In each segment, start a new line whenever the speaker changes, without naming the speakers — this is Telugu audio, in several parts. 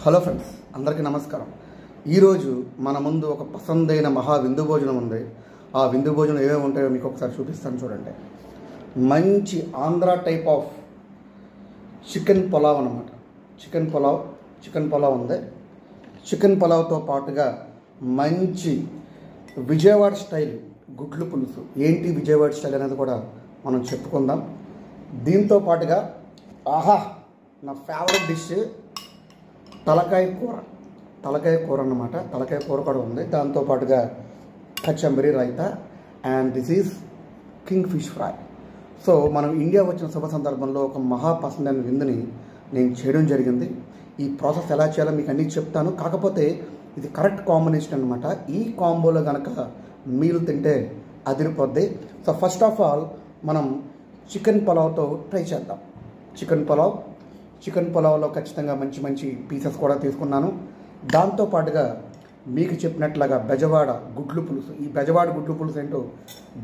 హలో ఫ్రెండ్స్, అందరికీ నమస్కారం. ఈరోజు మన ముందు ఒక పసందైన మహా విందు భోజనం ఉంది. ఆ విందు భోజనం ఏమేమి ఉంటాయో మీకు ఒకసారి చూపిస్తాను చూడండి. మంచి Andhra type of chicken pulao అన్నమాట. చికెన్ పులావ్ ఉంది. చికెన్ పులావ్తో పాటుగా మంచి విజయవాడ స్టైల్ గుడ్లు పులుసు. ఏంటి విజయవాడ స్టైల్ అనేది కూడా మనం చెప్పుకుందాం. దీంతో పాటుగా నా ఫేవరెట్ డిష్ తలకాయ కూర అన్నమాట. తలకాయ కూర కూడా ఉంది. దాంతోపాటుగా కచంబరి raita and this is king fish fry. So మనం ఇండియా వచ్చిన శుభ సందర్భంలో ఒక మహా పసందైన విందుని నేను చేయడం జరిగింది. ఈ ప్రాసెస్ ఎలా చేయాలో మీకు అన్నీ చెప్తాను. కాకపోతే ఇది కరెక్ట్ కాంబినేషన్ అనమాట. ఈ కాంబోలో కనుక మీరు తింటే అదిరిపోద్ది. సో ఫస్ట్ ఆఫ్ ఆల్ మనం చికెన్ పులావ్తో ట్రై చేద్దాం. చికెన్ పులావ్లో ఖచ్చితంగా మంచి పీసెస్ కూడా తీసుకున్నాను. దాంతోపాటుగా మీకు చెప్పినట్లుగా బెజవాడ గుడ్లు పులుసు. ఈ బెజవాడ గుడ్లు పులుసు ఏంటో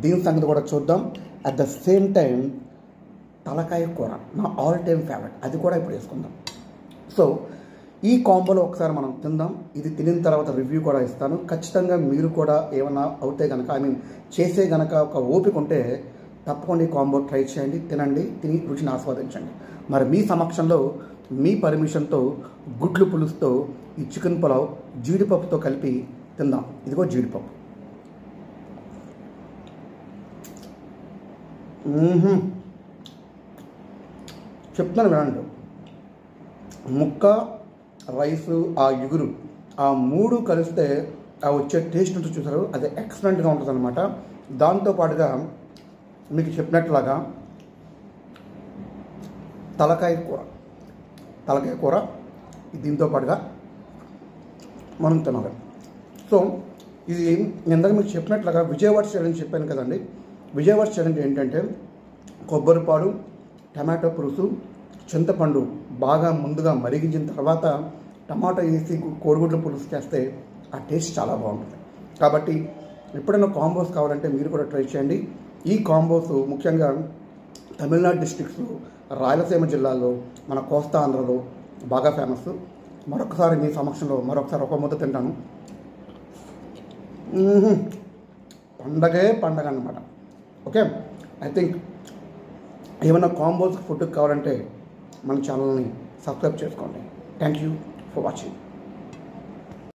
దీని సంగతి కూడా చూద్దాం. అట్ ద సేమ్ టైం తలకాయ కూర నా ఆల్ టైమ్ ఫేవరెట్, అది కూడా ఇప్పుడు వేసుకుందాం. సో ఈ కాంబోలో ఒకసారి మనం తిందాం. ఇది తినిన తర్వాత రివ్యూ కూడా ఇస్తాను. ఖచ్చితంగా మీరు కూడా ఏమైనా అవుతే కనుక చేసే కనుక ఒక ఓపిక ఉంటే తప్పకుండా ఈ కాంబో ట్రై చేయండి, తినండి, తిని రుచిని ఆస్వాదించండి. మరి మీ సమక్షంలో మీ పర్మిషన్తో గుడ్లు పులుసుతో ఈ చికెన్ పులావ్ జీడిపప్పుతో కలిపి తిందాం. ఇదిగో జీడిపప్పు. చెప్తాను వినండి. ముక్క, రైసు, ఆ ఇగురు, ఆ మూడు కలిస్తే ఆ వచ్చే టేస్ట్ ఉంటుంది చూసారు, అది ఎక్సలెంట్గా ఉంటుంది అనమాట. దాంతోపాటుగా మీకు చెప్పినట్లాగా తలకాయ కూర దీంతో పాటుగా మనం తినాలి. సో ఇది ఇందాక మీకు చెప్పినట్లుగా విజయవాడ స్టైల్ అని చెప్పాను కదండి. విజయవాడ స్టైల్ అంటే ఏంటంటే కొబ్బరిపాలు, టమాటో పులుసు, చింతపండు బాగా ముందుగా మరిగించిన తర్వాత టమాటో వేసి కోడిగుడ్ల పులుసు చేస్తే ఆ టేస్ట్ చాలా బాగుంటుంది. కాబట్టి ఎప్పుడైనా కాంబోస్ కావాలంటే మీరు కూడా ట్రై చేయండి. ఈ కాంబోస్ ముఖ్యంగా తమిళనాడు డిస్ట్రిక్ట్స్, రాయలసీమ జిల్లాలో, మన కోస్తా ఆంధ్రలో బాగా ఫేమస్. మరొకసారి మీ సమక్షంలో ఒక ముద్ద తింటాను. పండగ అన్నమాట. ఓకే, ఐ థింక్ ఏమైనా కాంబోస్ ఫుడ్ కావాలంటే మన ఛానల్ని సబ్స్క్రైబ్ చేసుకోండి. Thank you for watching.